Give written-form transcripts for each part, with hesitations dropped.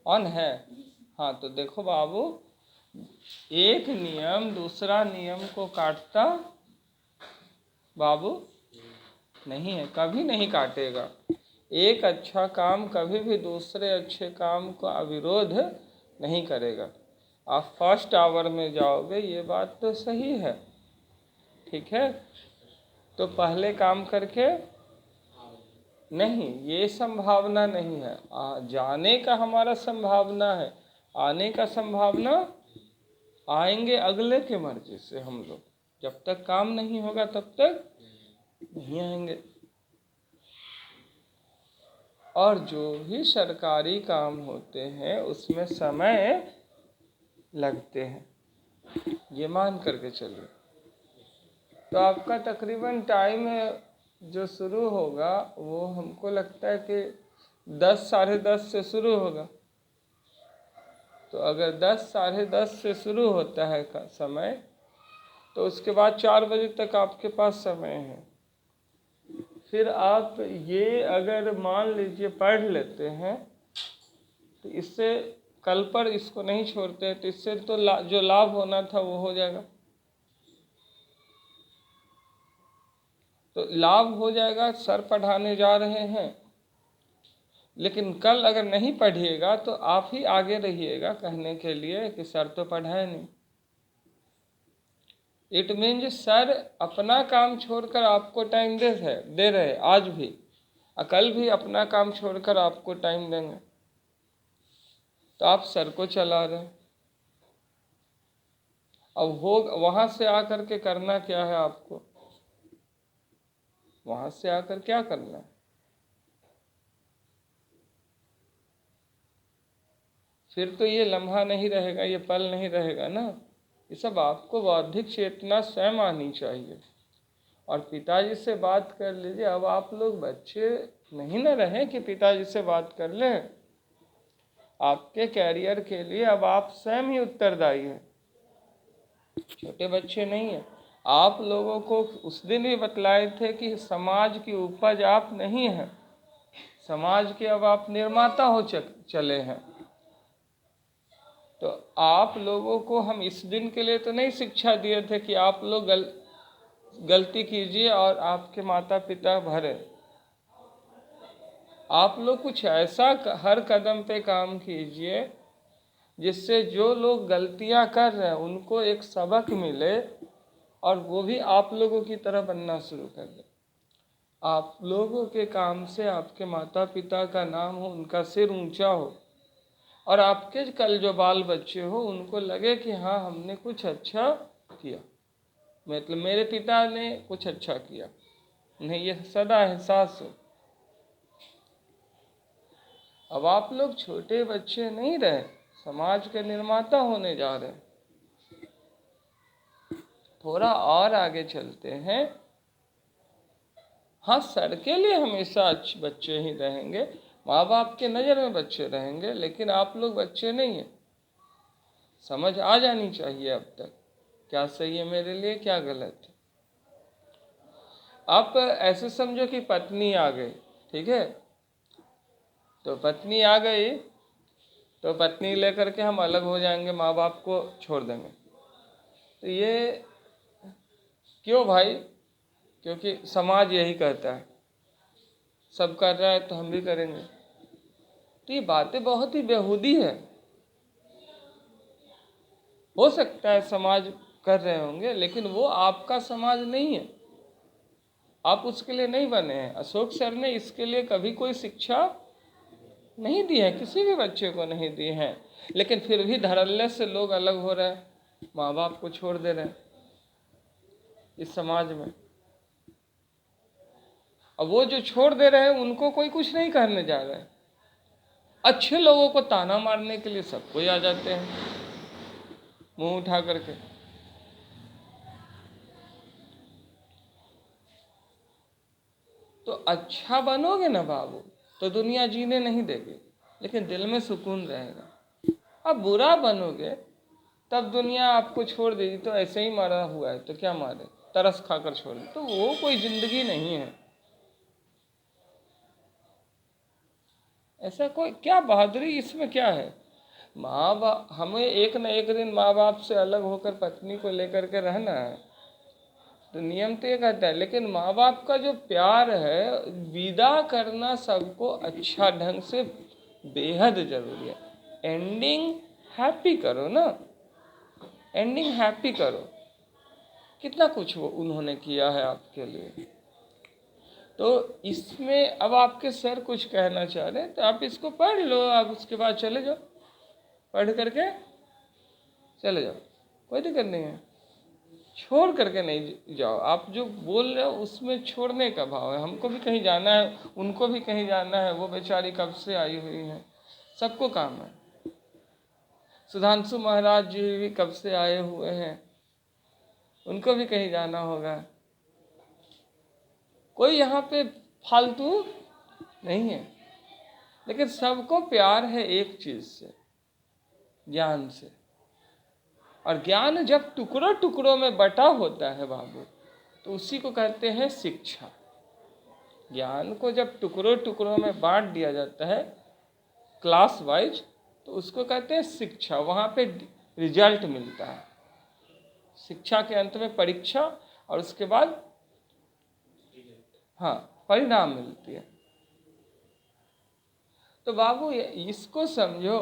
On है। हाँ तो देखो बाबू, एक नियम दूसरा नियम को काटता बाबू नहीं है, कभी नहीं काटेगा। एक अच्छा काम कभी भी दूसरे अच्छे काम को अविरोध नहीं करेगा। आप फर्स्ट आवर में जाओगे, ये बात तो सही है, ठीक है, तो पहले काम करके नहीं, ये संभावना नहीं है। जाने का हमारा संभावना है, आने का संभावना आएंगे अगले के मर्जी से। हम लोग जब तक काम नहीं होगा तब तक नहीं आएंगे। और जो भी सरकारी काम होते हैं उसमें समय लगते हैं, ये मान करके चलिए। तो आपका तकरीबन टाइम जो शुरू होगा वो हमको लगता है कि 10 साढ़े 10 से शुरू होगा। तो अगर 10 साढ़े 10 से शुरू होता है समय, तो उसके बाद 4 बजे तक आपके पास समय है। फिर आप ये अगर मान लीजिए पढ़ लेते हैं, तो इससे कल पर इसको नहीं छोड़ते हैं, तो इससे तो जो लाभ होना था वो हो जाएगा। तो लाभ हो जाएगा, सर पढ़ाने जा रहे हैं, लेकिन कल अगर नहीं पढ़िएगा तो आप ही आगे रहिएगा कहने के लिए कि सर तो पढ़ाए नहीं। इट मीन्स सर अपना काम छोड़कर आपको टाइम दे रहे आज भी, और कल भी अपना काम छोड़कर आपको टाइम देंगे। तो आप सर को चला रहे हैं। अब हो वहाँ से आकर के करना क्या है आपको, वहाँ से आकर क्या करना है? फिर तो ये लम्हा नहीं रहेगा, ये पल नहीं रहेगा ना। ये सब आपको बौद्धिक चेतना स्वयं आनी चाहिए। और पिताजी से बात कर लीजिए। अब आप लोग बच्चे नहीं ना रहे कि पिताजी से बात कर लें। आपके कैरियर के लिए अब आप स्वयं ही उत्तरदायी हैं, छोटे बच्चे नहीं हैं। आप लोगों को उस दिन भी बतलाए थे कि समाज की उपज आप नहीं हैं, समाज के अब आप निर्माता हो चले हैं। तो आप लोगों को हम इस दिन के लिए तो नहीं शिक्षा दिए थे कि आप लोग गलती कीजिए और आपके माता पिता भरे। आप लोग कुछ ऐसा हर कदम पे काम कीजिए जिससे जो लोग गलतियां कर रहे हैं उनको एक सबक मिले और वो भी आप लोगों की तरह बनना शुरू कर दे। आप लोगों के काम से आपके माता पिता का नाम हो, उनका सिर ऊंचा हो, और आपके कल जो बाल बच्चे हो उनको लगे कि हाँ हमने कुछ अच्छा किया, मतलब मेरे पिता ने कुछ अच्छा किया, उन्हें ये सदा एहसास हो। अब आप लोग छोटे बच्चे नहीं रहे, समाज के निर्माता होने जा रहे। थोड़ा और आगे चलते हैं। हाँ, सर के लिए हमेशा अच्छे बच्चे ही रहेंगे, माँ बाप के नज़र में बच्चे रहेंगे, लेकिन आप लोग बच्चे नहीं हैं। समझ आ जानी चाहिए अब तक क्या सही है मेरे लिए, क्या गलत है। आप ऐसे समझो कि पत्नी आ गई, ठीक है, तो पत्नी आ गई तो पत्नी लेकर के हम अलग हो जाएंगे, माँ बाप को छोड़ देंगे। तो ये क्यों भाई? क्योंकि समाज यही कहता है, सब कर रहा है तो हम भी करेंगे। तो ये बातें बहुत ही बेहूदी है। हो सकता है समाज कर रहे होंगे, लेकिन वो आपका समाज नहीं है, आप उसके लिए नहीं बने हैं। अशोक सर ने इसके लिए कभी कोई शिक्षा नहीं दी है, किसी भी बच्चे को नहीं दी है, लेकिन फिर भी धड़ल्ले से लोग अलग हो रहे हैं, माँ बाप को छोड़ दे रहे हैं इस समाज में। अब वो जो छोड़ दे रहे हैं उनको कोई कुछ नहीं करने जा रहे हैं। अच्छे लोगों को ताना मारने के लिए सब कोई आ जाते हैं मुंह उठा करके। तो अच्छा बनोगे ना बाबू तो दुनिया जीने नहीं देगी, लेकिन दिल में सुकून रहेगा। अब बुरा बनोगे तब दुनिया आपको छोड़ देगी। तो ऐसे ही मरा हुआ है तो क्या मारे, तरस खाकर छोड़ दे, तो वो कोई जिंदगी नहीं है। ऐसा कोई क्या बहादुरी इसमें क्या है? माँ बाप, हमें एक न एक दिन माँ बाप से अलग होकर पत्नी को लेकर के रहना है, तो नियम तो ये कहता है। लेकिन माँ बाप का जो प्यार है, विदा करना सबको अच्छा ढंग से बेहद जरूरी है। एंडिंग हैप्पी करो ना, एंडिंग हैप्पी करो। कितना कुछ वो उन्होंने किया है आपके लिए। तो इसमें अब आपके सर कुछ कहना चाह रहे हैं तो आप इसको पढ़ लो, आप उसके बाद चले जाओ, पढ़ करके चले जाओ, कोई दिक्कत नहीं है। छोड़ करके नहीं जाओ, आप जो बोल रहे हो उसमें छोड़ने का भाव है। हमको भी कहीं जाना है, उनको भी कहीं जाना है, वो बेचारी कब से आई हुई हैं, सबको काम है। सुधांशु महाराज जी भी कब से आए हुए हैं, उनको भी कहीं जाना होगा। कोई यहाँ पे फालतू नहीं है, लेकिन सबको प्यार है एक चीज से, ज्ञान से। और ज्ञान जब टुकड़ों टुकड़ों में बटा होता है बाबू, तो उसी को कहते हैं शिक्षा। ज्ञान को जब टुकड़ों टुकड़ों में बांट दिया जाता है क्लास वाइज, तो उसको कहते हैं शिक्षा। वहाँ पे रिजल्ट मिलता है। शिक्षा के अंत में परीक्षा और उसके बाद हाँ परिणाम मिलती है। तो बाबू इसको समझो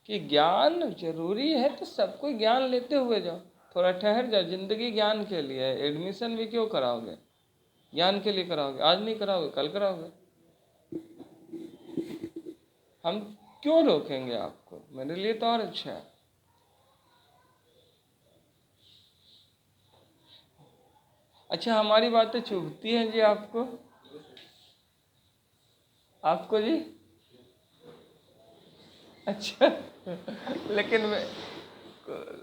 कि ज्ञान जरूरी है, तो सबको ज्ञान लेते हुए जाओ। थोड़ा ठहर जाओ, जिंदगी ज्ञान के लिए है। एडमिशन भी क्यों कराओगे? ज्ञान के लिए कराओगे। आज नहीं कराओगे कल कराओगे। हम क्यों रोकेंगे आपको? मेरे लिए तो और अच्छा है। अच्छा, हमारी बातें चुभती हैं जी आपको? आपको जी? अच्छा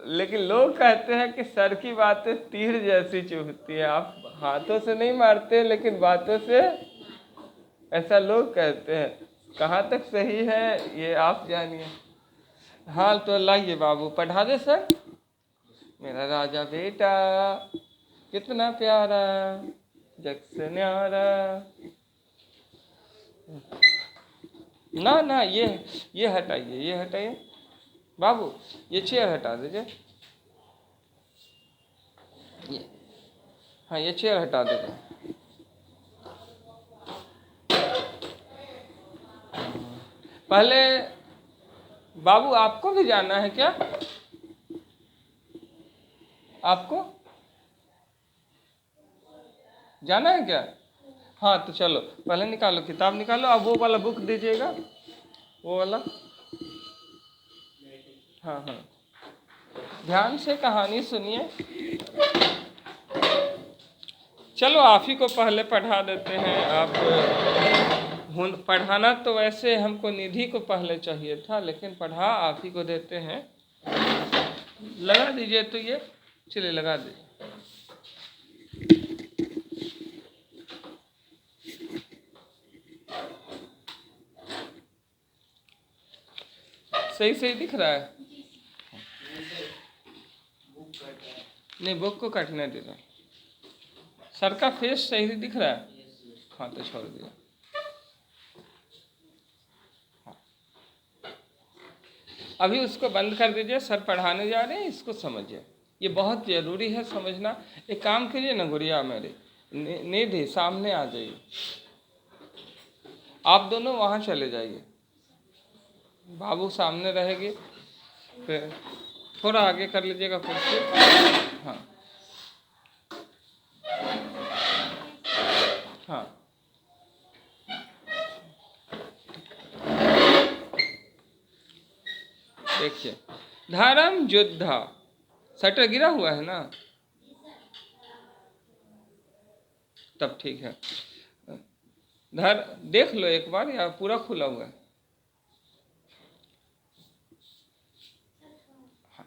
लेकिन लोग कहते हैं कि सर की बातें तीर जैसी चुभती है। आप हाथों से नहीं मारते, लेकिन बातों से, ऐसा लोग कहते हैं। कहाँ तक सही है ये आप जानिए। हाँ तो लाइए बाबू, पढ़ा दे सर। मेरा राजा बेटा कितना प्यारा, जग से न्यारा। ना ना, ये हटाइए, ये हटाइए बाबू, ये चेयर हटा दीजिए। ये हाँ, ये चेयर हटा दीजिए। पहले बाबू आपको भी जाना है क्या? आपको जाना है क्या? हाँ तो चलो, पहले निकालो, किताब निकालो। अब वो वाला बुक दीजिएगा, वो वाला। हाँ हाँ, ध्यान से कहानी सुनिए। चलो आप ही को पहले पढ़ा देते हैं। आप पढ़ाना तो वैसे हमको निधि को पहले चाहिए था, लेकिन पढ़ा आप ही को देते हैं। लगा दीजिए तो ये, चलिए लगा दीजिए। सही सही दिख रहा है? नहीं, बुक को कटने दे दो। सर का फेस सही दिख रहा है? हाँ तो छोड़ दिया। अभी उसको बंद कर दीजिए। सर पढ़ाने जा रहे हैं, इसको समझिए, ये बहुत ज़रूरी है समझना। एक काम कीजिए ना गुड़िया मेरी, निधि सामने आ जाइए। आप दोनों वहाँ चले जाइए, बाबू सामने रहेगी। फिर थोड़ा आगे कर लीजिएगा कुर्सी। हाँ हाँ, देखिए, धर्म योद्धा। शटर गिरा हुआ है ना? तब ठीक है। देख लो एक बार, या पूरा खुला हुआ है? हाँ,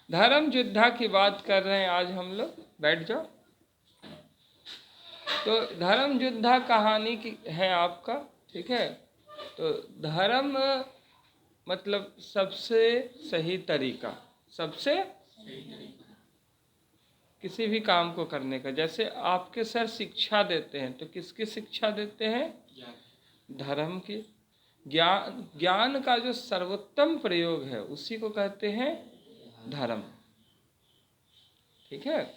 धर्म योद्धा की बात कर रहे हैं आज हम लोग। बैठ जाओ। तो धर्म योद्धा कहानी की है आपका, ठीक है? तो धर्म मतलब सबसे सही तरीका, सबसे किसी भी काम को करने का। जैसे आपके सर शिक्षा देते हैं, तो किसकी शिक्षा देते हैं? धर्म की। ज्ञान का जो सर्वोत्तम प्रयोग है उसी को कहते हैं धर्म। ठीक है,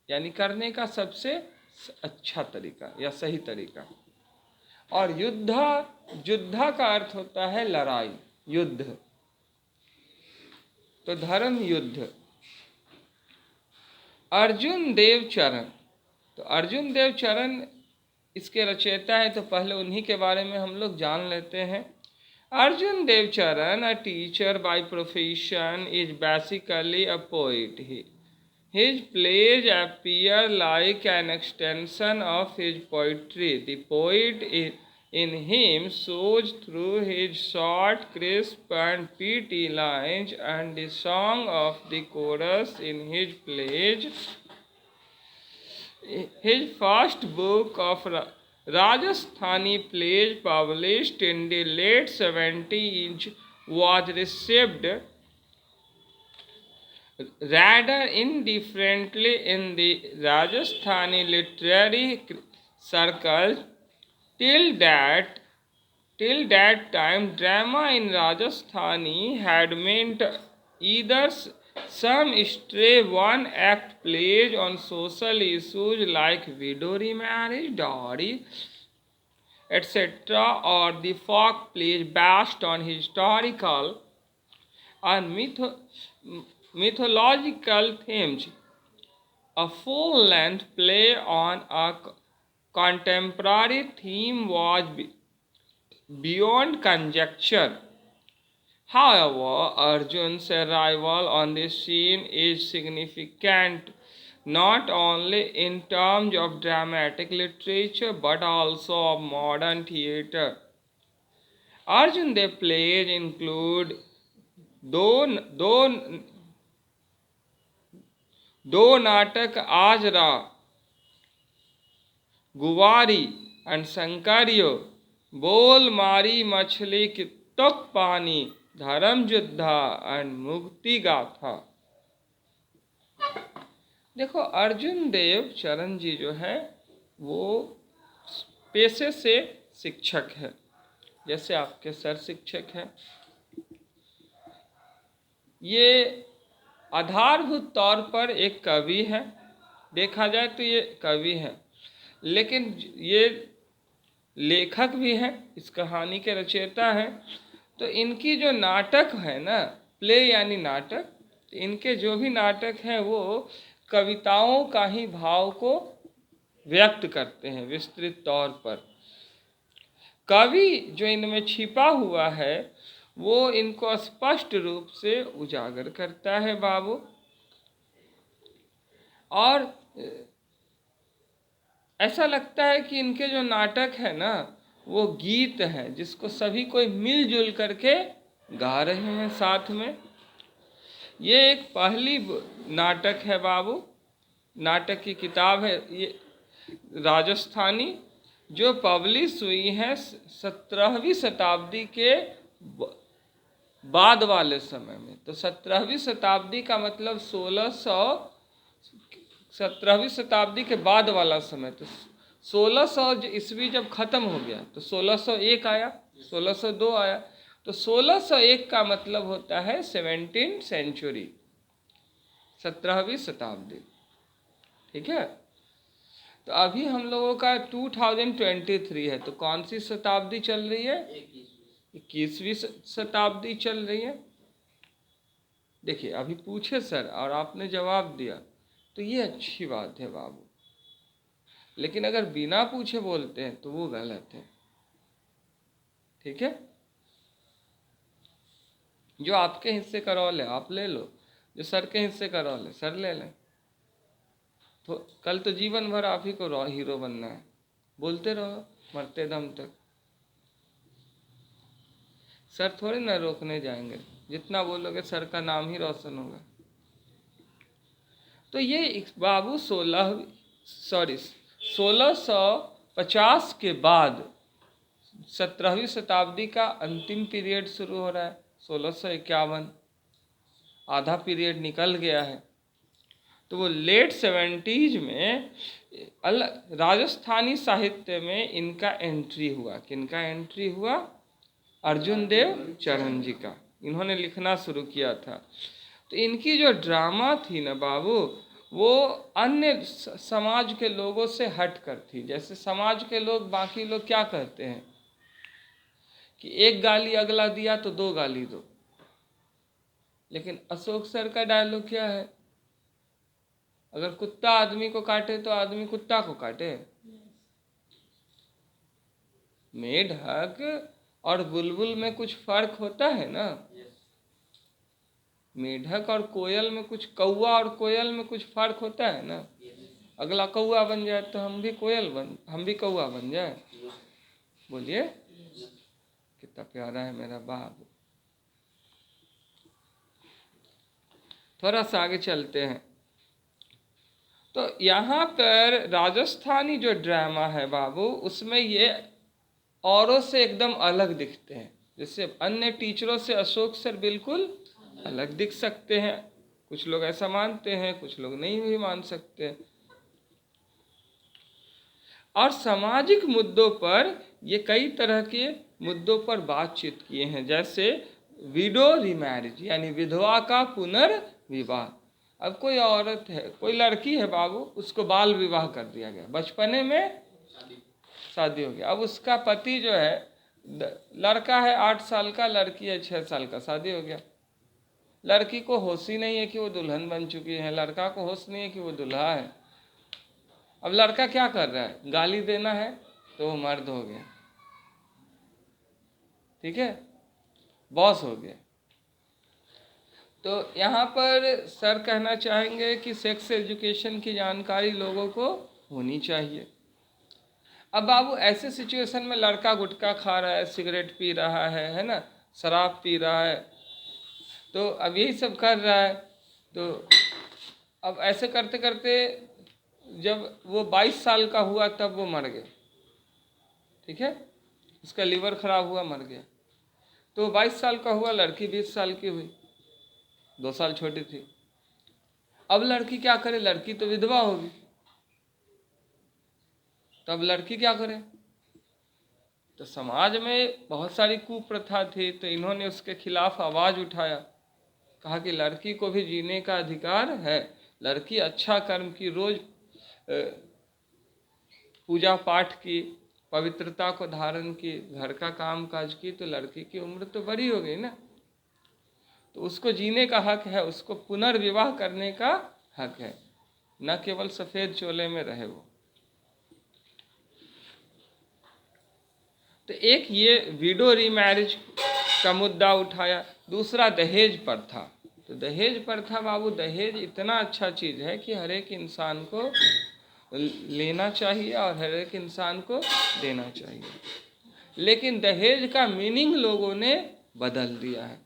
यानी करने का सबसे अच्छा तरीका या सही तरीका। और युद्ध का अर्थ होता है लड़ाई, युद्ध। तो धर्म युद्ध। अर्जुन देव चरण, तो अर्जुन देव चरण इसके रचयिता है, तो पहले उन्हीं के बारे में हम लोग जान लेते हैं। अर्जुन देव चरण, a teacher by profession, is basically a poet. His plays appear like an extension of his poetry. The poet in him shows through his short, crisp, and pitty lines, and the song of the chorus in his plays. His first book of Rajasthani plays, published in the late 70s, was received rather indifferently in the Rajasthani literary circles. Till that time, drama in Rajasthani had meant either some stray one-act plays on social issues like widow remarriage, dowry, etc., or the folk plays based on historical and mythological themes. A full-length play on a contemporary theme was beyond conjecture. However, Arjun's arrival on the scene is significant not only in terms of dramatic literature but also of modern theatre. Arjun Dev plays include दो नाटक Ajara, गुवारी and शंकरियो, बोल मारी मछली की तुक पानी, धर्म युद्धा and मुक्ति गाथा। देखो, अर्जुन देव चरण जी जो है वो पेशे से शिक्षक है, जैसे आपके सर शिक्षक हैं। ये आधारभूत तौर पर एक कवि है, देखा जाए तो ये कवि है, लेकिन ये लेखक भी हैं, इस कहानी के रचयिता हैं। तो इनकी जो नाटक है ना, प्ले यानी नाटक, तो इनके जो भी नाटक हैं वो कविताओं का ही भाव को व्यक्त करते हैं विस्तृत तौर पर। कवि जो इनमें छिपा हुआ है वो इनको स्पष्ट रूप से उजागर करता है बाबू। और ऐसा लगता है कि इनके जो नाटक है ना वो गीत है जिसको सभी कोई मिलजुल करके गा रहे हैं साथ में। ये एक पहली नाटक है बाबू, नाटक की किताब है ये राजस्थानी, जो पब्लिश हुई है 17वीं शताब्दी के बाद वाले समय में। तो 17वीं शताब्दी का मतलब 17वीं शताब्दी के बाद वाला समय। तो 1600 ईस्वी जब ख़त्म हो गया तो 1601 आया, 1602 आया, तो 1601 का मतलब होता है 17th सेंचुरी, 17वीं शताब्दी। ठीक है, तो अभी हम लोगों का 2023 है, तो कौन सी शताब्दी चल रही है? 21वीं शताब्दी चल रही है। देखिए, अभी पूछे सर और आपने जवाब दिया तो ये अच्छी बात है बाबू, लेकिन अगर बिना पूछे बोलते हैं तो वो गलत है। ठीक है, जो आपके हिस्से का रोल है आप ले लो, जो सर के हिस्से का रोल है सर ले लें। तो कल तो जीवन भर आप ही को हीरो बनना है, बोलते रहो मरते दम तक। सर थोड़े ना रोकने जाएंगे, जितना बोलोगे सर का नाम ही रोशन होगा। तो ये बाबू 1650 के बाद 17वीं शताब्दी का अंतिम पीरियड शुरू हो रहा है, 1651, आधा पीरियड निकल गया है। तो वो लेट 70s में राजस्थानी साहित्य में इनका एंट्री हुआ। किनका एंट्री हुआ? अर्जुन देव चरण जी का। इन्होंने लिखना शुरू किया था। तो इनकी जो ड्रामा थी ना बाबू, वो अन्य समाज के लोगों से हट कर थी। जैसे समाज के लोग, बाकी लोग क्या कहते हैं कि एक गाली अगला दिया तो 2 गाली दो, लेकिन अशोक सर का डायलॉग क्या है? अगर कुत्ता आदमी को काटे तो आदमी कुत्ता को काटे। मेढक और बुलबुल में कुछ फर्क होता है ना। मेढक और कोयल में कुछ, कौवा और कोयल में कुछ फर्क होता है ना। अगला कौवा बन जाए तो हम भी कौवा बन जाए। बोलिए, कितना प्यारा है मेरा बाबू। थोड़ा सा आगे चलते हैं। तो यहाँ पर राजस्थानी जो ड्रामा है बाबू, उसमें ये औरों से एकदम अलग दिखते हैं। जैसे अन्य टीचरों से अशोक सर बिल्कुल अलग दिख सकते हैं। कुछ लोग ऐसा मानते हैं, कुछ लोग नहीं भी मान सकते। और सामाजिक मुद्दों पर ये कई तरह के मुद्दों पर बातचीत किए हैं। जैसे विडो रिमैरिज, यानी विधवा का पुनर्विवाह। अब कोई औरत है, कोई लड़की है बाबू, उसको बाल विवाह कर दिया गया, बचपने में शादी हो गया। अब उसका पति जो है, लड़का है 8 साल का, लड़की है 6 साल का, शादी हो गया। लड़की को होश ही नहीं है कि वो दुल्हन बन चुकी है, लड़का को होश नहीं है कि वो दुल्हा है। अब लड़का क्या कर रहा है? गाली देना है तो वो मर्द हो गया, ठीक है, बॉस हो गया। तो यहाँ पर सर कहना चाहेंगे कि सेक्स एजुकेशन की जानकारी लोगों को होनी चाहिए। अब बाबू ऐसे सिचुएशन में लड़का गुटखा खा रहा है, सिगरेट पी रहा है ना, शराब पी रहा है, तो अब यही सब कर रहा है। तो अब ऐसे करते करते जब वो 22 साल का हुआ तब वो मर गया, ठीक है, उसका लीवर खराब हुआ, मर गया। तो 22 साल का हुआ, लड़की 20 साल की हुई, 2 साल छोटी थी। अब लड़की क्या करे? लड़की तो विधवा होगी, तब लड़की क्या करे? तो समाज में बहुत सारी कुप्रथा थी, तो इन्होंने उसके खिलाफ आवाज उठाया, कहा कि लड़की को भी जीने का अधिकार है। लड़की अच्छा कर्म की, रोज पूजा पाठ की, पवित्रता को धारण की, घर का काम काज की, तो लड़की की उम्र तो बड़ी हो गई ना, तो उसको जीने का हक है, उसको पुनर्विवाह करने का हक है, न केवल सफेद चोले में रहे वो। तो एक ये विडो रीमैरिज का मुद्दा उठाया। दूसरा दहेज प्रथा। तो दहेज प्रथा बाबू, दहेज इतना अच्छा चीज है कि हर एक इंसान को लेना चाहिए और हर एक इंसान को देना चाहिए, लेकिन दहेज का मीनिंग लोगों ने बदल दिया है।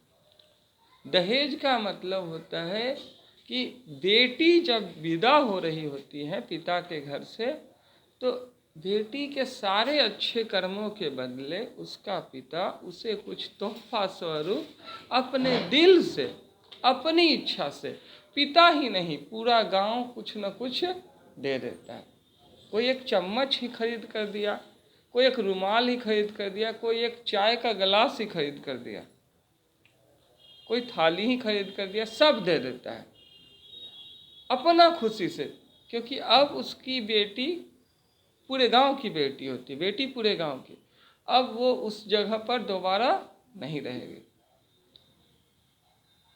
दहेज का मतलब होता है कि बेटी जब विदा हो रही होती है पिता के घर से, तो बेटी के सारे अच्छे कर्मों के बदले उसका पिता उसे कुछ तोहफा स्वरूप अपने दिल से, अपनी इच्छा से, पिता ही नहीं पूरा गांव कुछ न कुछ दे देता है। कोई एक चम्मच ही खरीद कर दिया, कोई एक रुमाल ही खरीद कर दिया, कोई एक चाय का गिलास ही खरीद कर दिया, कोई थाली ही खरीद कर दिया, सब दे देता है अपना खुशी से। क्योंकि अब उसकी बेटी पूरे गांव की बेटी होती है, बेटी पूरे गांव की, अब वो उस जगह पर दोबारा नहीं रहेगी।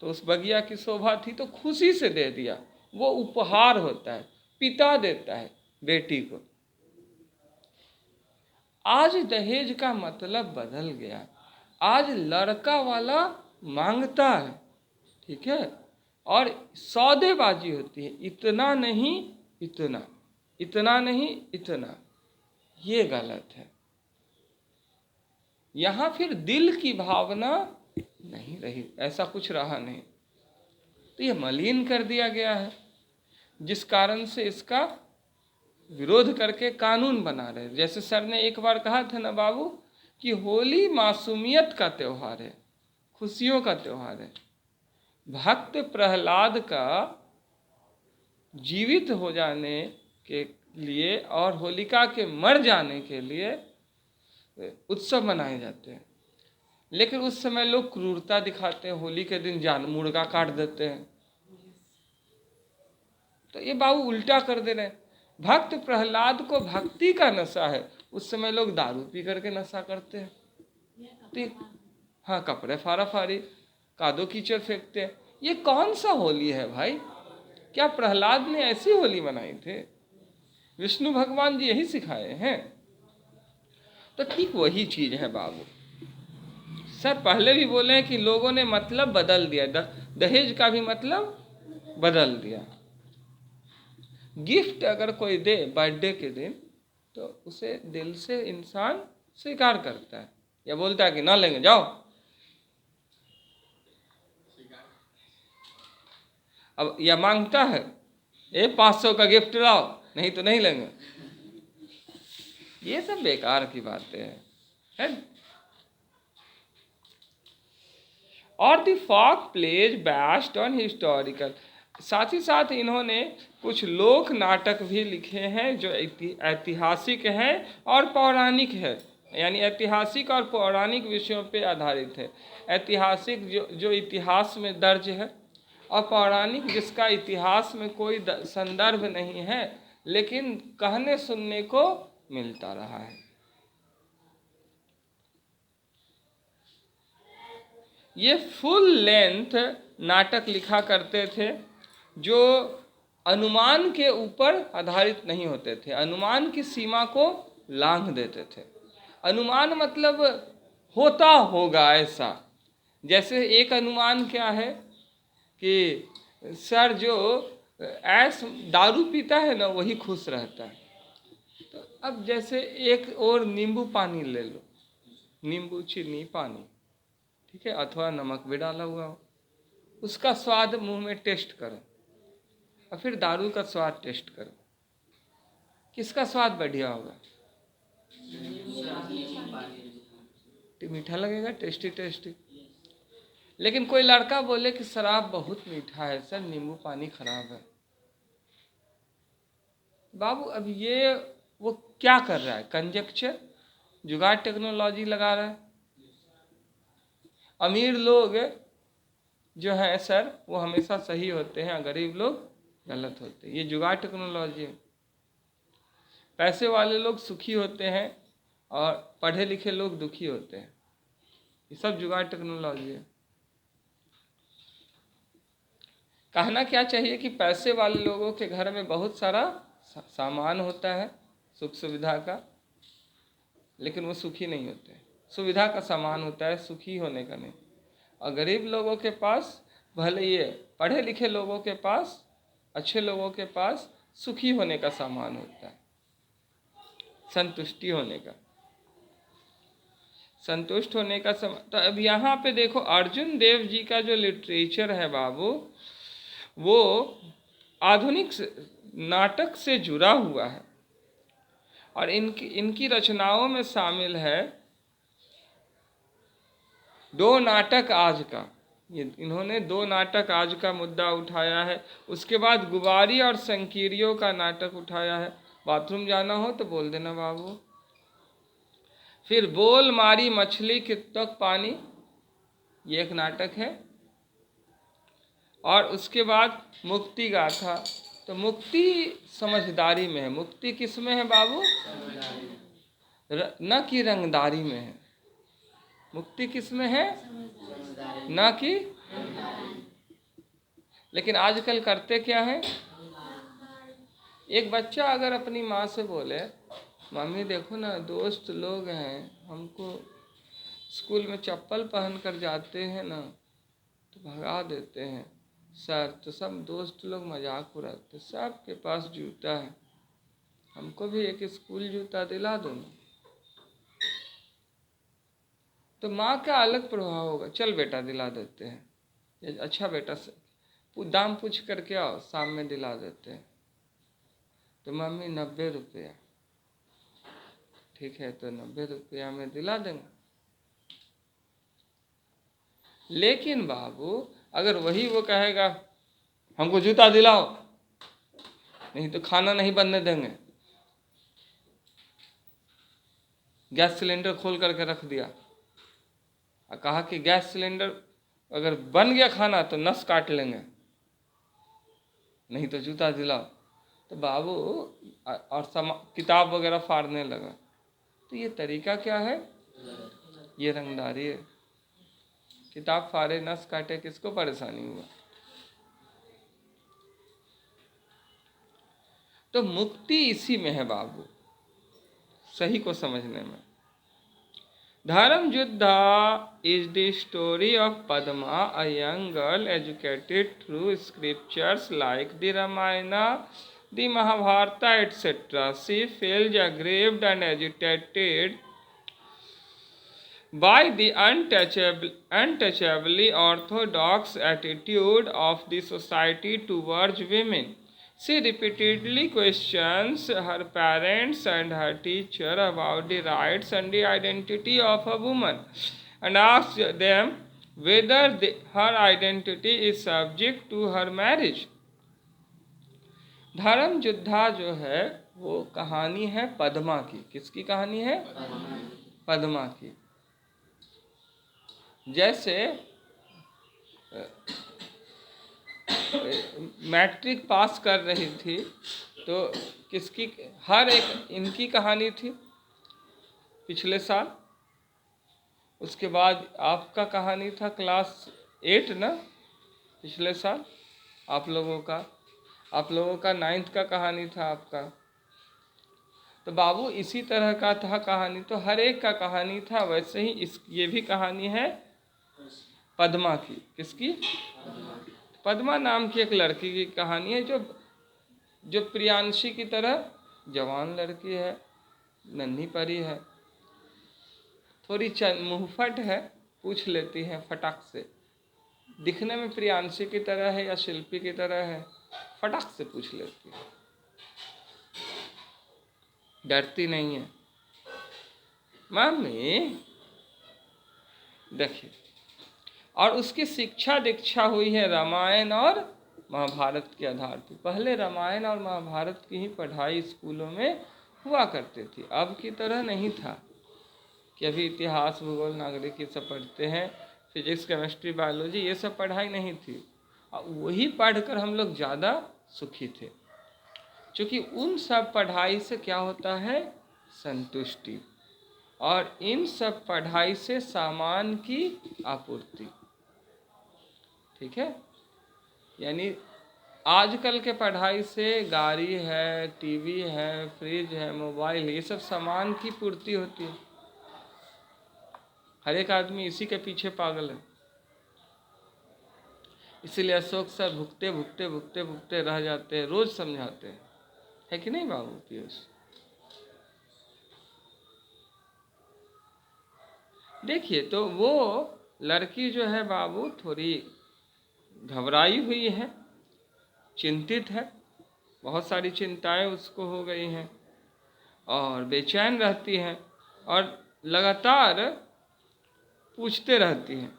तो उस बगिया की शोभा थी तो खुशी से दे दिया, वो उपहार होता है, पिता देता है बेटी को। आज दहेज का मतलब बदल गया, आज लड़का वाला मांगता है, ठीक है, और सौदेबाजी होती है, इतना नहीं इतना, इतना नहीं इतना। ये गलत है। यहाँ फिर दिल की भावना नहीं रही, ऐसा कुछ रहा नहीं, तो ये मलिन कर दिया गया है, जिस कारण से इसका विरोध करके कानून बना रहे। जैसे सर ने एक बार कहा था ना बाबू कि होली मासूमियत का त्योहार है, खुशियों का त्योहार है। भक्त प्रहलाद का जीवित हो जाने के लिए और होलिका के मर जाने के लिए उत्सव मनाए जाते हैं। लेकिन उस समय लोग क्रूरता दिखाते हैं, होली के दिन मुर्गा काट देते हैं। तो ये बाबू उल्टा कर दे रहे हैं। भक्त प्रहलाद को भक्ति का नशा है, उस समय लोग दारू पी करके नशा करते हैं। तो हाँ, कपड़े फाड़ा फाड़ी, कादो कीचड़ फेंकते हैं। ये कौन सा होली है भाई? क्या प्रहलाद ने ऐसी होली मनाई थी? विष्णु भगवान जी यही सिखाए हैं। तो ठीक वही चीज है बाबू। सर पहले भी बोले हैं कि लोगों ने मतलब बदल दिया, दहेज का भी मतलब बदल दिया। गिफ्ट अगर कोई दे बर्थडे के दिन तो उसे दिल से इंसान स्वीकार करता है, या बोलता है कि ना लेंगे जाओ। अब या मांगता है 500 का गिफ्ट लाओ, नहीं तो नहीं लेंगे। ये सब बेकार की बातें हैं। और the folk plays based on historical, साथ ही साथ इन्होंने कुछ लोक नाटक भी लिखे हैं जो ऐतिहासिक हैं और पौराणिक है, यानी ऐतिहासिक और पौराणिक विषयों पे आधारित है। ऐतिहासिक जो इतिहास में दर्ज है, और पौराणिक जिसका इतिहास में कोई संदर्भ नहीं है लेकिन कहने सुनने को मिलता रहा है। ये फुल लेंथ नाटक लिखा करते थे जो अनुमान के ऊपर आधारित नहीं होते थे, अनुमान की सीमा को लांघ देते थे। अनुमान मतलब होता होगा ऐसा। जैसे एक अनुमान क्या है कि सर जो ऐस दारू पीता है ना वही खुश रहता है। तो अब जैसे एक और नींबू पानी ले लो, नींबू चीनी पानी, ठीक है, अथवा नमक भी डाला हुआ हो, उसका स्वाद मुंह में टेस्ट करो और फिर दारू का स्वाद टेस्ट करो, किसका स्वाद बढ़िया होगा? मीठा लगेगा, टेस्टी टेस्टी। लेकिन कोई लड़का बोले कि शराब बहुत मीठा है सर, नींबू पानी खराब है। बाबू अब ये वो क्या कर रहा है? कंजक्चर, जुगाड़ टेक्नोलॉजी लगा रहा है। अमीर लोग जो है सर वो हमेशा सही होते हैं, गरीब लोग गलत होते हैं। ये जुगाड़ टेक्नोलॉजी है। पैसे वाले लोग सुखी होते हैं और पढ़े लिखे लोग दुखी होते हैं। ये सब जुगाड़ टेक्नोलॉजी है। कहना क्या चाहिए कि पैसे वाले लोगों के घर में बहुत सारा सामान होता है सुख सुविधा का, लेकिन वो सुखी नहीं होते। सुविधा का सामान होता है, सुखी होने का नहीं। और गरीब लोगों के पास, भले ये पढ़े लिखे लोगों के पास, अच्छे लोगों के पास सुखी होने का सामान होता है, संतुष्टि होने का, संतुष्ट होने का समय। तो अब यहाँ पे देखो अर्जुन देव जी का जो लिटरेचर है बाबू, वो आधुनिक नाटक से जुड़ा हुआ है और इनकी रचनाओं में शामिल है 2 नाटक आज का। ये इन्होंने 2 नाटक आज का मुद्दा उठाया है। उसके बाद गुबारी और संकीरियों का नाटक उठाया है। बाथरूम जाना हो तो बोल देना बाबू। फिर बोल मारी मछली कितक पानी, ये एक नाटक है। और उसके बाद मुक्ति गाथा। तो मुक्ति समझदारी में है। मुक्ति किस में है बाबू? न कि रंगदारी में है। मुक्ति किस में है? न कि। लेकिन आजकल करते क्या है, एक बच्चा अगर अपनी माँ से बोले मम्मी देखो ना दोस्त लोग हैं, हमको स्कूल में चप्पल पहन कर जाते हैं ना तो भगा देते हैं सर, तो सब दोस्त लोग मजाक उड़ाते, सबके पास जूता है, हमको भी एक स्कूल जूता दिला दो ना। तो माँ का अलग प्रभाव होगा, चल बेटा दिला देते हैं, अच्छा बेटा दाम पूछ करके आओ, शाम में दिला देते हैं। तो मम्मी 90 रुपया, ठीक है तो 90 रुपया में दिला देंगे। लेकिन बाबू अगर वही वो कहेगा हमको जूता दिलाओ, नहीं तो खाना नहीं बनने देंगे। गैस सिलेंडर खोल करके रख दिया और कहा कि गैस सिलेंडर अगर बन गया खाना तो नस काट लेंगे, नहीं तो जूता दिलाओ। तो बाबू और किताब वगैरह फाड़ने लगा। तो ये तरीका क्या है? ये रंगदारी है। किताब फाड़े नस काटे, किसको परेशानी हुआ? तो मुक्ति इसी में है बाबू, सही को समझने में। Dharma Yuddha is the story of Padma, a young girl educated through scriptures like the Ramayan, the Mahabharata, etc. She feels aggrieved and agitated by the untouchably orthodox attitude of the society towards women. She repeatedly questions her parents and her teacher about the rights and the identity of a woman and asks them whether her identity is subject to her marriage. धर्म योद्धा जो है वो कहानी है पद्मा की। किसकी कहानी है? पद्मा की। जैसे मैट्रिक पास कर रही थी तो किसकी, हर एक इनकी कहानी थी पिछले साल। उसके बाद आपका कहानी था क्लास 8 ना, पिछले साल आप लोगों का 9th का कहानी था आपका। तो बाबू इसी तरह का था कहानी, तो हर एक का कहानी था। वैसे ही ये भी कहानी है पद्मा की। किसकी? पद्मा नाम की एक लड़की की कहानी है, जो प्रियांशी की तरह जवान लड़की है, नन्ही परी है, थोड़ी मुंहफट है, पूछ लेती है फटाक से। दिखने में प्रियांशी की तरह है या शिल्पी की तरह है, फटाक से पूछ लेती है, डरती नहीं है। मम्मी देखिए, और उसकी शिक्षा दीक्षा हुई है रामायण और महाभारत के आधार पर। पहले रामायण और महाभारत की ही पढ़ाई स्कूलों में हुआ करती थी, अब की तरह नहीं था कि अभी इतिहास भूगोल नागरिकी सब पढ़ते हैं, फिजिक्स केमिस्ट्री बायोलॉजी ये सब पढ़ाई नहीं थी। वही पढ़कर हम लोग ज़्यादा सुखी थे, क्योंकि उन सब पढ़ाई से क्या होता है? संतुष्टि, और इन सब पढ़ाई से सामान की आपूर्ति। ठीक है, यानी आजकल के पढ़ाई से गाड़ी है, टीवी है, फ्रिज है, मोबाइल है, ये सब सामान की पूर्ति होती है। हर एक आदमी इसी के पीछे पागल है। इसीलिए अशोक सर भुगते भुगते भुगते भुगते रह जाते हैं, रोज समझाते हैं, है कि नहीं बाबू पीयूष? देखिए, तो वो लड़की जो है बाबू थोड़ी घबराई हुई है, चिंतित है, बहुत सारी चिंताएं उसको हो गई हैं और बेचैन रहती हैं और लगातार पूछते रहती हैं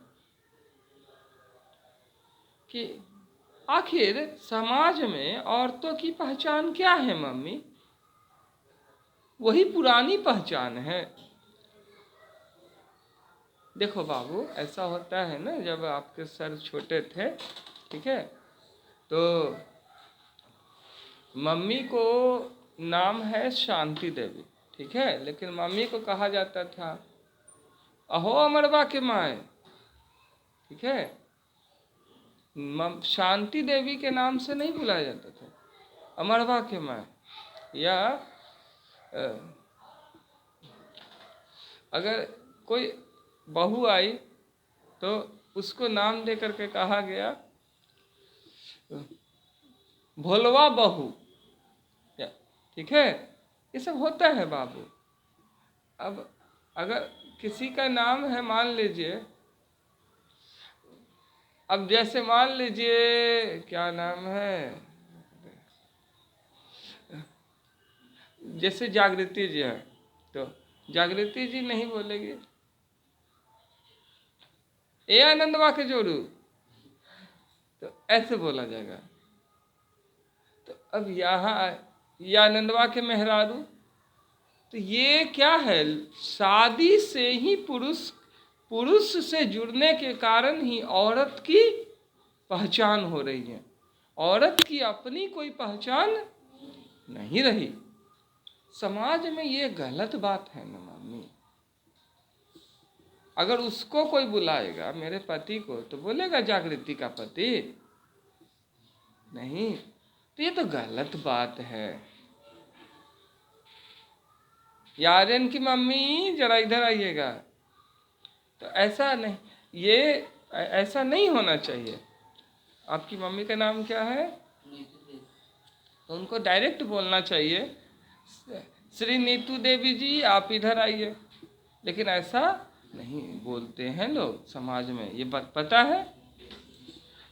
कि आखिर समाज में औरतों की पहचान क्या है मम्मी? वही पुरानी पहचान है। देखो बाबू, ऐसा होता है ना, जब आपके सर छोटे थे, ठीक है, तो मम्मी को नाम है शांति देवी, ठीक है, लेकिन मम्मी को कहा जाता था अहो अमरबा के माए, ठीक है, शांति देवी के नाम से नहीं बुलाया जाता था, अमरबा के माए। या अगर कोई बहू आई तो उसको नाम दे करके कहा गया भोलवा बहू, ठीक है, ये सब होता है बाबू। अब अगर किसी का नाम है, मान लीजिए, अब जैसे मान लीजिए क्या नाम है, जैसे जागृति जी है, तो जागृति जी नहीं बोलेगी, ए आनंदवा के जोड़ू, तो ऐसे बोला जाएगा। तो अब यहाँ ये आनंदवा के मेहरारू, तो ये क्या है, शादी से ही पुरुष से जुड़ने के कारण ही औरत की पहचान हो रही है। औरत की अपनी कोई पहचान नहीं रही। समाज में ये गलत बात है ना मम्मी। अगर उसको कोई बुलाएगा, मेरे पति को, तो बोलेगा जागृति का पति नहीं, तो ये तो गलत बात है। यारेन की मम्मी जरा इधर आइएगा। तो ऐसा नहीं, ये ऐसा नहीं होना चाहिए। आपकी मम्मी का नाम क्या है? तो उनको डायरेक्ट बोलना चाहिए, श्री नीतू देवी जी आप इधर आइए। लेकिन ऐसा नहीं बोलते हैं लोग समाज में, ये बात पता है।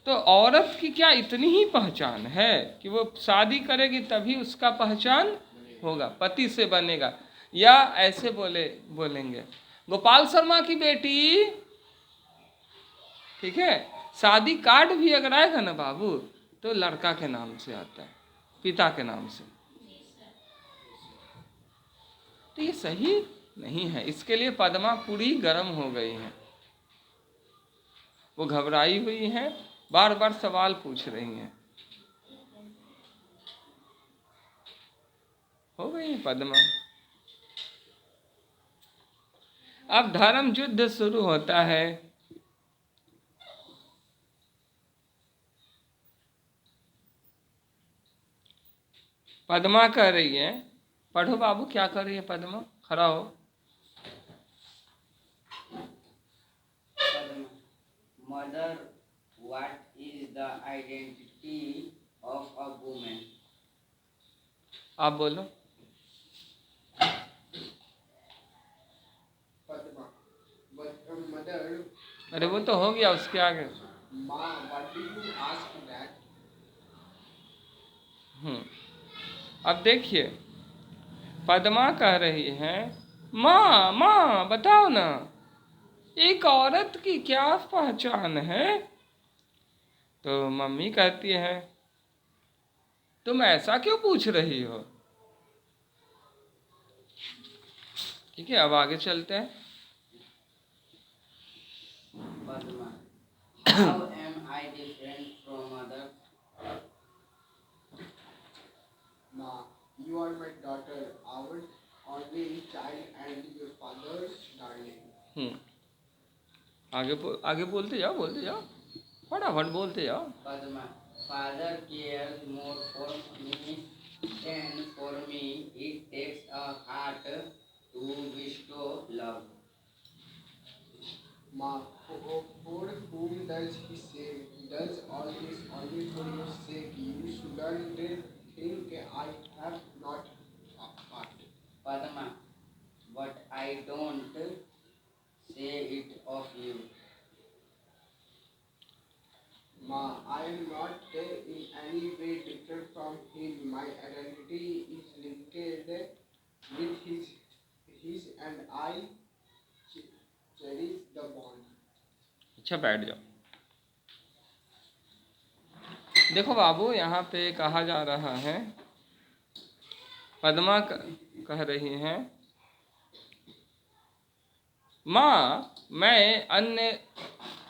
तो औरत की क्या इतनी ही पहचान है कि वो शादी करेगी तभी उसका पहचान होगा, पति से बनेगा। या ऐसे बोलेंगे गोपाल शर्मा की बेटी, ठीक है, शादी कार्ड भी अगर आएगा ना बाबू, तो लड़का के नाम से आता है, पिता के नाम से। तो ये सही नहीं है। इसके लिए पद्मा पूरी गर्म हो गई हैं, वो घबराई हुई हैं, बार बार सवाल पूछ रही हैं। हो गई पद्मा। अब धर्म युद्ध शुरू होता है। पद्मा कह रही है, पढ़ो बाबू, क्या कर रही है पद्मा? खड़ा हो। Mother, what is the identity of a woman? आप बोलो। मदर, अरे वो तो हो गया, उसके आगे। माँ, what did you ask that? अब देखिए, पद्मा कह रही है, माँ माँ बताओ ना, एक औरत की क्या पहचान है? तो मम्मी कहती है, तुम ऐसा क्यों पूछ रही हो? ठीक है, अब आगे चलते हैं। Padma, how am I different from others? Ma, you are my daughter, our only child and your father's darling. आगे बोलते जाओ, फटाफट बोलते जाओ। Padma, father cares more for me than for me. It takes a heart to bestow love. Ma, for whom does he say? He does all this only for your sake. You shouldn't think I have not heart. Padma, but I don't say it of you. Ma, I am not in any way different from him. My identity is linked with his and I cherish the bond. अच्छा, बैठ जाओ। देखो बाबू, यहाँ पे कहा जा रहा है, पद्मा कह रही हैं, माँ मैं अन्य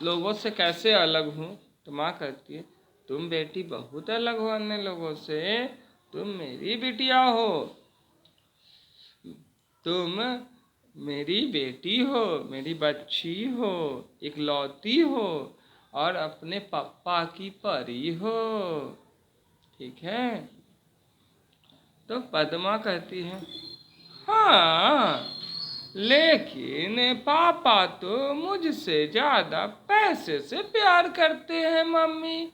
लोगों से कैसे अलग हूँ? तो माँ कहती है, तुम बेटी बहुत अलग हो अन्य लोगों से, तुम मेरी बिटिया हो, तुम मेरी बेटी हो, मेरी बच्ची हो, इकलौती हो, और अपने पापा की परी हो। ठीक है। तो पद्मा कहती है, हाँ, लेकिन पापा तो मुझसे ज्यादा पैसे से प्यार करते हैं मम्मी।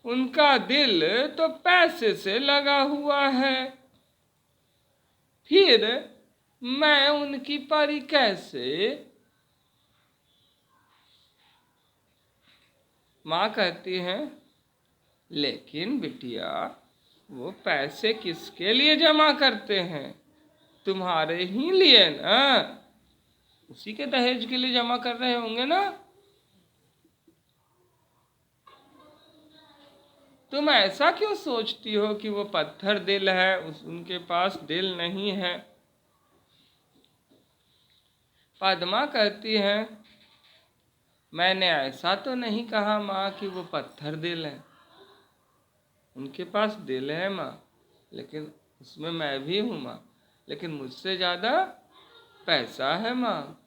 उनका दिल तो पैसे से लगा हुआ है, फिर मैं उनकी परी कैसे? माँ कहती है, लेकिन बिटिया वो पैसे किसके लिए जमा करते हैं? तुम्हारे ही लिए ना, उसी के दहेज के लिए जमा कर रहे होंगे ना। तुम ऐसा क्यों सोचती हो कि वो पत्थर दिल है, उनके पास दिल नहीं है? पद्मा कहती है, मैंने ऐसा तो नहीं कहा माँ कि वो पत्थर दिल है। उनके पास दिल है माँ, लेकिन उसमें मैं भी हूँ माँ, लेकिन मुझसे ज़्यादा पैसा है माँ।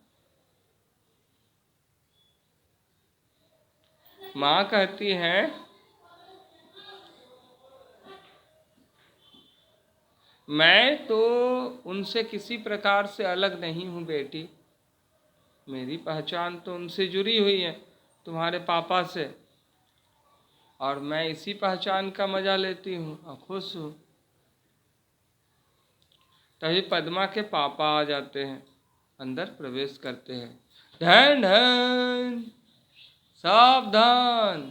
माँ कहती है, मैं तो उनसे किसी प्रकार से अलग नहीं हूँ बेटी। मेरी पहचान तो उनसे जुड़ी हुई है, तुम्हारे पापा से, और मैं इसी पहचान का मजा लेती हूँ और खुश हूँ। तभी पद्मा के पापा आ जाते हैं, अंदर प्रवेश करते हैं। ढैन ढैन, सावधान,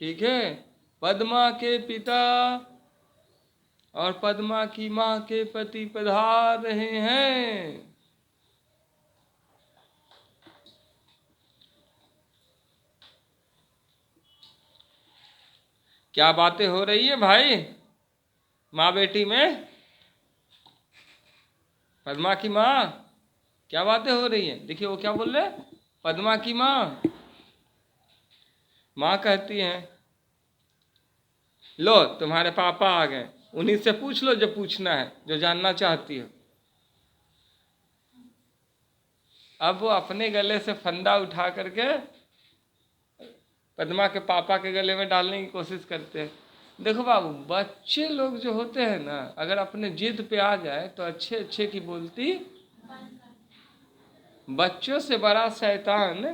ठीक है। पद्मा के पिता और पद्मा की माँ के पति पधार रहे हैं। क्या बातें हो रही है भाई माँ बेटी में? पद्मा की माँ, क्या बातें हो रही हैं? देखिए वो क्या बोल रहे हैं, पद्मा की माँ। माँ कहती है, लो तुम्हारे पापा आ गए, उन्हीं से पूछ लो जो पूछना है, जो जानना चाहती हो। अब वो अपने गले से फंदा उठा करके पद्मा के पापा के गले में डालने की कोशिश करते हैं। देखो बाबू, बच्चे लोग जो होते हैं ना, अगर अपने जिद पे आ जाए तो अच्छे अच्छे की बोलती, बच्चों से बड़ा शैतान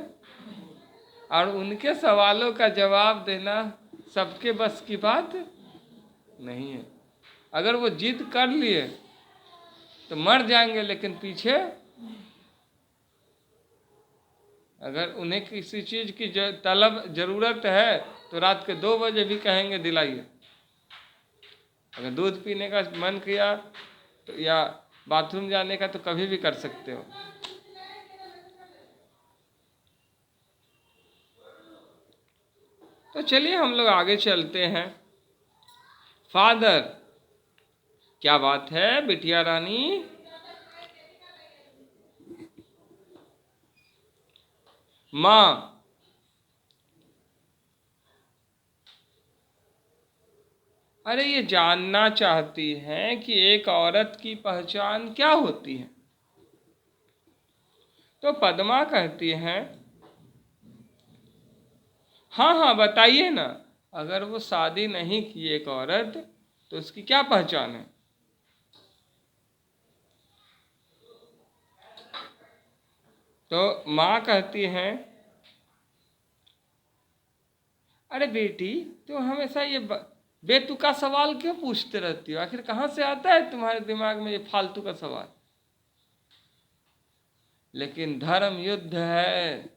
और उनके सवालों का जवाब देना सबके बस की बात नहीं है। अगर वो जिद कर लिए तो मर जाएंगे, लेकिन पीछे अगर उन्हें किसी चीज़ की तलब ज़रूरत है तो रात के 2 बजे भी कहेंगे दिलाइए। अगर दूध पीने का मन किया तो या बाथरूम जाने का तो कभी भी कर सकते हो। तो चलिए हम लोग आगे चलते हैं। फादर, क्या बात है बिटिया रानी? माँ, अरे ये जानना चाहती हैं कि एक औरत की पहचान क्या होती है। तो पद्मा कहती हैं, हाँ हाँ बताइए ना, अगर वो शादी नहीं की एक औरत तो उसकी क्या पहचान है? तो माँ कहती हैं, अरे बेटी, तुम हमेशा ये बेतुका सवाल क्यों पूछते रहती हो? आखिर कहाँ से आता है तुम्हारे दिमाग में ये फालतू का सवाल? लेकिन धर्म युद्ध है,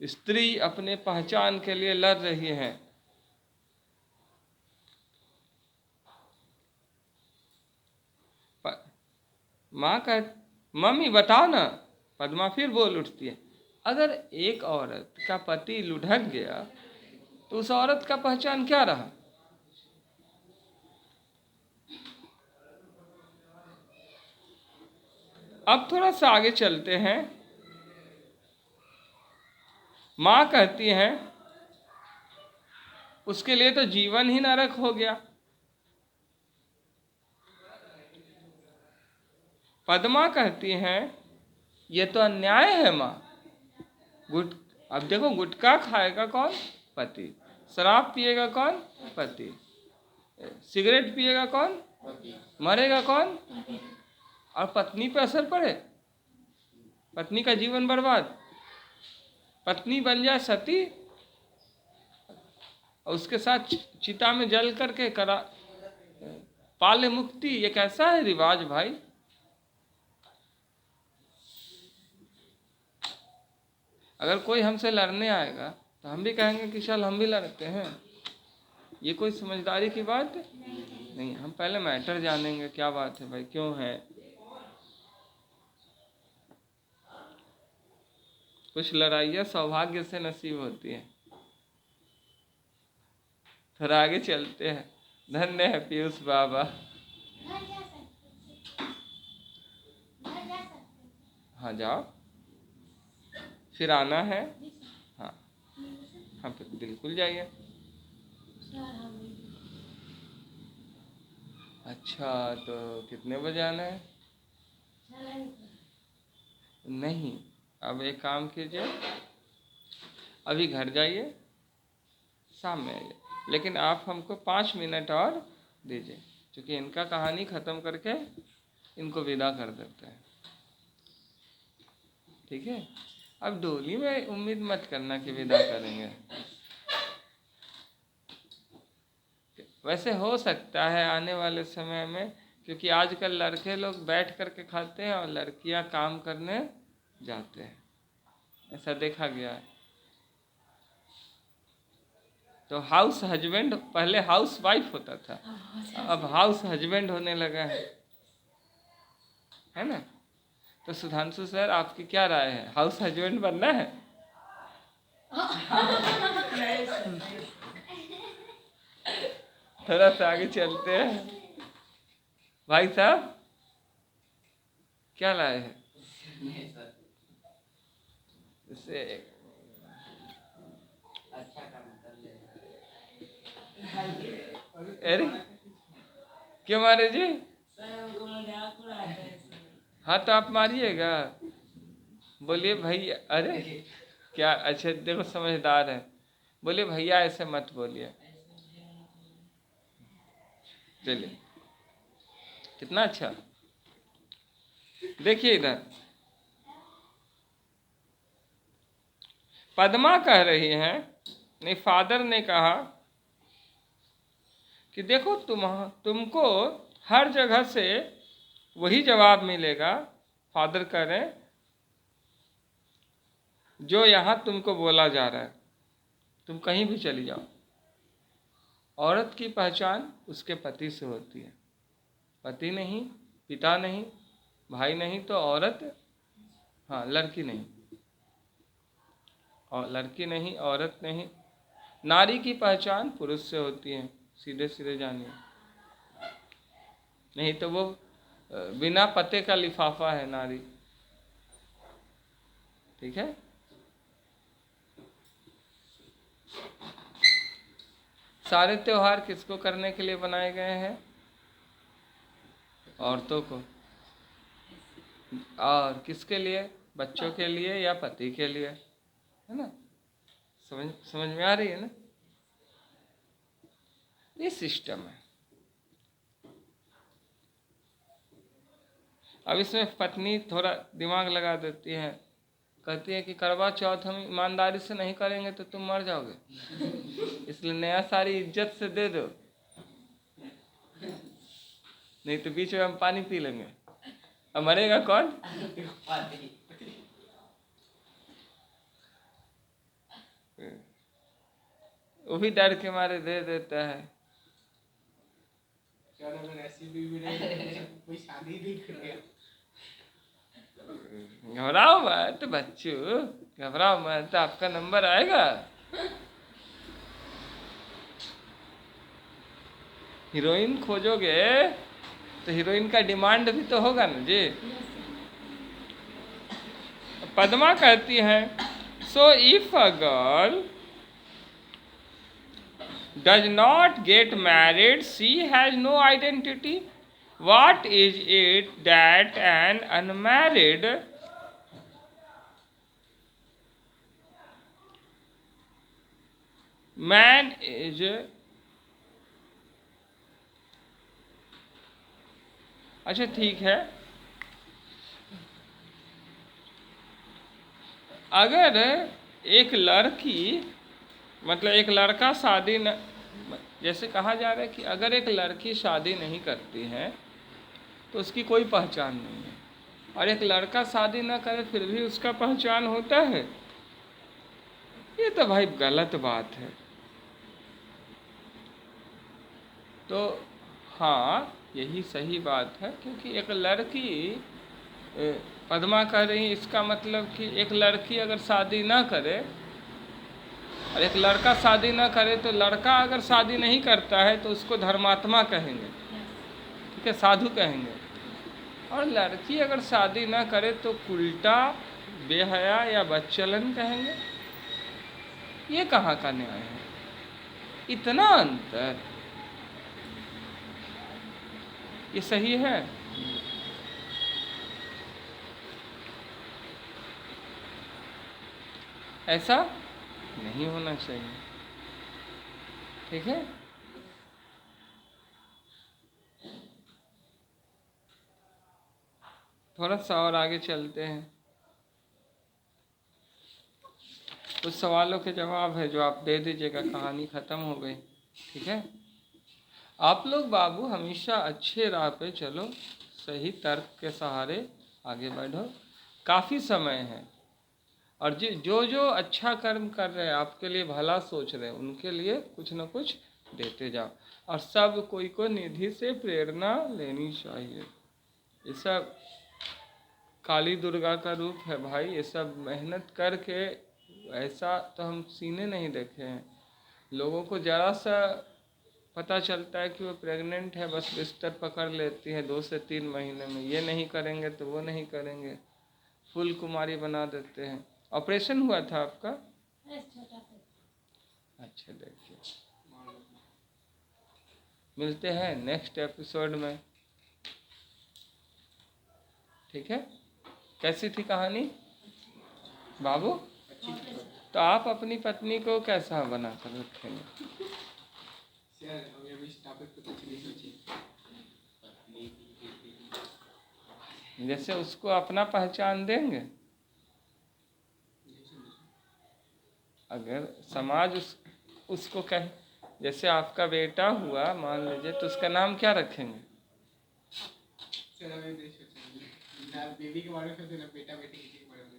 स्त्री अपने पहचान के लिए लड़ रही है। माँ कह, मम्मी बताओ ना। पद्मा फिर बोल उठती है, अगर एक औरत का पति लुढ़क गया तो उस औरत का पहचान क्या रहा? अब थोड़ा सा आगे चलते हैं। माँ कहती हैं, उसके लिए तो जीवन ही नरक हो गया। पद्मा कहती हैं, ये तो अन्याय है माँ। गुट अब देखो, गुटखा खाएगा कौन? पति। शराब पिएगा कौन? पति। सिगरेट पिएगा कौन? मरेगा कौन? और पत्नी पे असर पड़े, पत्नी का जीवन बर्बाद, पत्नी बन जाए सती और उसके साथ चिता में जल करके करा पाले मुक्ति। ये कैसा है रिवाज भाई? अगर कोई हमसे लड़ने आएगा तो हम भी कहेंगे कि चल हम भी लड़ते हैं। ये कोई समझदारी की बात नहीं। हम पहले मैटर जानेंगे, क्या बात है भाई, क्यों है। कुछ लड़ाइयाँ सौभाग्य से नसीब होती है। थोड़ा आगे चलते हैं। धन्य है पीयूष बाबा। हाँ जाओ, फिर आना है। हाँ हाँ बिल्कुल जाइए। अच्छा तो कितने बजे आना है? नहीं, अब एक काम कीजिए, अभी घर जाइए, शाम में आइए, लेकिन आप हमको 5 मिनट और दीजिए, क्योंकि इनका कहानी ख़त्म करके इनको विदा कर देते हैं। ठीक है? अब डोली में उम्मीद मत करना कि विदा करेंगे। वैसे हो सकता है आने वाले समय में, क्योंकि आजकल लड़के लोग बैठ करके खाते हैं और लड़कियां काम करने जाते हैं, ऐसा देखा गया है। तो हाउस हस्बैंड, पहले हाउस वाइफ होता था, अब हाउस हस्बैंड होने लगा है ना? तो सुधांशु सर, आपकी क्या राय है, हाउस हस्बैंड बनना है? थोड़ा सा आगे चलते हैं। भाई साहब क्या लाए हैं? नहीं सर, इससे अच्छा काम कर ले। अरे क्यों मारे जी? हाँ तो आप मारिएगा, बोलिए भैया। अरे क्या, अच्छा देखो समझदार है, बोलिए भैया ऐसे मत बोलिए। चलिए, कितना अच्छा। देखिए इधर, पद्मा कह रही हैं, नहीं फादर ने कहा कि देखो तुमको हर जगह से वही जवाब मिलेगा, फादर कह रहे हैं, जो यहाँ तुमको बोला जा रहा है। तुम कहीं भी चली जाओ, औरत की पहचान उसके पति से होती है। पति नहीं, पिता नहीं, भाई नहीं, तो औरत, हाँ लड़की नहीं, और लड़की नहीं, औरत नहीं। नारी की पहचान पुरुष से होती है, सीधे सीधे जानिए, नहीं तो वो बिना पते का लिफाफा है नारी। ठीक है? सारे त्योहार किसको करने के लिए बनाए गए हैं? औरतों को। और किसके लिए? बच्चों के लिए या पति के लिए, है ना? समझ में आ रही है ना? ये सिस्टम है। अब इसमें पत्नी थोड़ा दिमाग लगा देती है, कहती है कि करवा चौथ हम ईमानदारी से नहीं करेंगे तो तुम मर जाओगे, इसलिए नया सारी इज्जत से दे दो, नहीं तो बीच में हम पानी पी लेंगे। अब मरेगा कौन? वो भी डर के मारे दे देता है। ऐसी बीवी नहीं, कोई शादी नहीं करेगा। घबराओ मत बच्चों, घबराओ मत, आपका नंबर आएगा। हीरोइन खोजोगे तो हीरोइन का डिमांड भी तो होगा ना जी। पद्मा कहती है, so if a girl does not get married, she has no identity. What is it that an unmarried man is? अच्छा ठीक है, अगर एक लड़की, मतलब एक लड़का शादी न, जैसे कहा जा रहा है कि अगर एक लड़की शादी नहीं करती है तो उसकी कोई पहचान नहीं है, और एक लड़का शादी न करे फिर भी उसका पहचान होता है, ये तो भाई गलत बात है। तो हाँ यही सही बात है, क्योंकि एक लड़की, पद्मा कह रही, इसका मतलब कि एक लड़की अगर शादी ना करे और एक लड़का शादी ना करे तो लड़का अगर शादी नहीं करता है तो उसको धर्मात्मा कहेंगे, ठीक है, साधु कहेंगे। और लड़की अगर शादी ना करे तो उल्टा बेहया या बच्चलन कहेंगे। ये कहाँ का न्याय है? इतना अंतर, ये सही है? ऐसा नहीं होना चाहिए, ठीक है। थोड़ा सा और आगे चलते हैं। कुछ सवालों के जवाब है जो आप दे दीजिएगा, कहानी ख़त्म हो गई, ठीक है। आप लोग बाबू हमेशा अच्छे राह पे चलो, सही तर्क के सहारे आगे बढ़ो, काफ़ी समय है। और जो जो अच्छा कर्म कर रहे हैं, आपके लिए भला सोच रहे हैं, उनके लिए कुछ न कुछ देते जाओ। और सब कोई को निधि से प्रेरणा लेनी चाहिए। ये सब काली दुर्गा का रूप है भाई। ये सब मेहनत करके, ऐसा तो हम सीने नहीं देखे हैं। लोगों को ज़रा सा पता चलता है कि वो प्रेग्नेंट है, बस बिस्तर पकड़ लेती है 2 से 3 महीने में। ये नहीं करेंगे तो वो नहीं करेंगे, फुल कुमारी बना देते हैं। ऑपरेशन हुआ था आपका? अच्छा, देखिए, मिलते हैं नेक्स्ट एपिसोड में, ठीक है। कैसी थी कहानी बाबू? तो आप अपनी पत्नी को कैसा बना कर रखेंगे? जैसे उसको अपना पहचान देंगे। अगर समाज उसको कहे, जैसे आपका बेटा हुआ मान लीजिए, तो उसका नाम क्या रखेंगे? बेबी के बारे में बेटा बेटी के बारे में।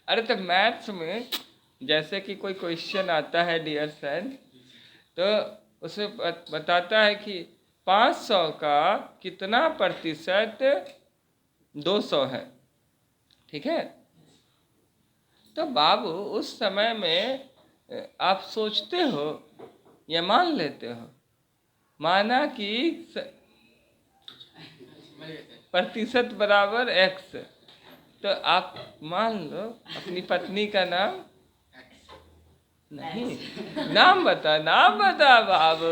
अरे तो मैथ्स में जैसे कि कोई क्वेश्चन आता है डियर फ्रेंड, तो उसमें बताता है कि 500 का कितना प्रतिशत 200 है, ठीक है। तो बाबू उस समय में आप सोचते हो या मान लेते हो? माना कि प्रतिशत बराबर x, तो आप मान लो अपनी पत्नी का नाम नहीं, नाम बता बाबू।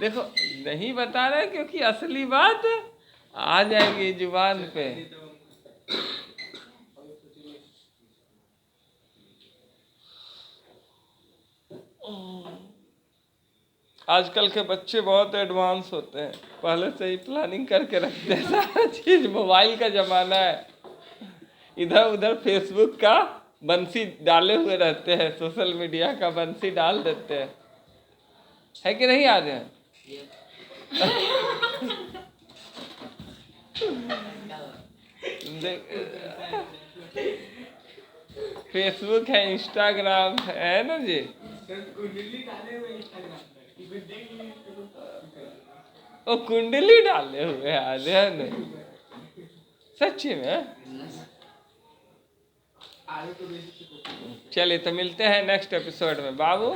देखो नहीं बता रहे क्योंकि असली बात आ जाएगी जुबान पे। आजकल के बच्चे बहुत एडवांस होते हैं, पहले से ही प्लानिंग करके रखते हैं सारा चीज। मोबाइल का जमाना है, इधर उधर फेसबुक का बंसी डाले हुए रहते हैं, सोशल मीडिया का बंसी डाल देते हैं, है कि नहीं? आज है फेसबुक है, इंस्टाग्राम है ना जी। वो कुंडली डाले हुए आज है ना, सच्ची में। चलिए तो मिलते हैं नेक्स्ट एपिसोड में बाबू।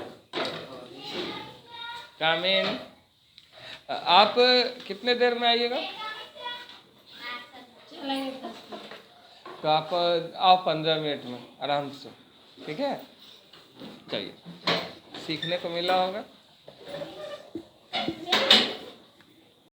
कामिन, आप कितने देर में आइएगा? तो आप आओ 15 मिनट में आराम से, ठीक है। चलिए, सीखने को मिला होगा।